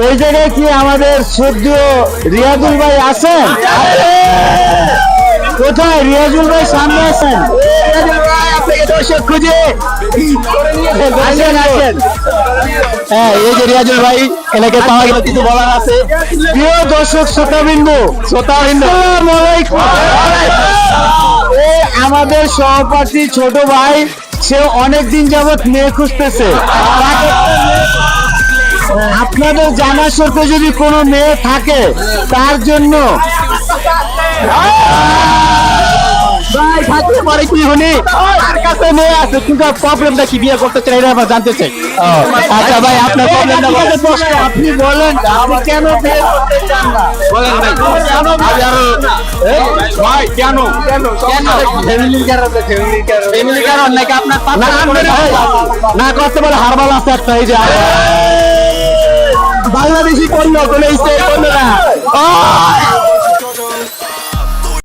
এই জায়গায় কি আমাদের শ্রদ্ধেয় রিয়াজুল ভাই আছেন? কোথায় রিয়াজুল ভাই? সামনে আছেন। আপনাকে দর্শক খুঁজে আসেন আসেন। হ্যাঁ, এই যে রিয়াজুল ভাই, এলাকায় পাওয়া গেল, কিছু বলার আছে? প্রিয় দর্শক শ্রোতাবিন্দু, আসসালামু আলাইকুম। আমাদের সহপাঠী ছোট ভাই, সে অনেকদিন যাবৎ মেয়ে খুঁজতেছে। আপনাদের জানা সত্ত্বে যদি কোনো মেয়ে থাকে, তার জন্য ভাই থাকতে পারে কি হনি, তার কাছে মেয়ে আছে, কিন্তু প্রবলেমটা কি, বিয়ে করতে চাই না, জানতে চাই। আচ্ছা ভাই, আপনার প্রবলেমটা আপনি বলেন, আপনি কেন বিয়ে করতে চান না? বলেন ভাই, ভাই কেন কেন কেন? ফ্যামিলির কারণে, ফ্যামিলির কারণ নাকি আপনার না করতে পারে? হারবাল আছে একটা, এই যে বাংলাদেশি পণ্য, কোনো স্টেট পণ্য না।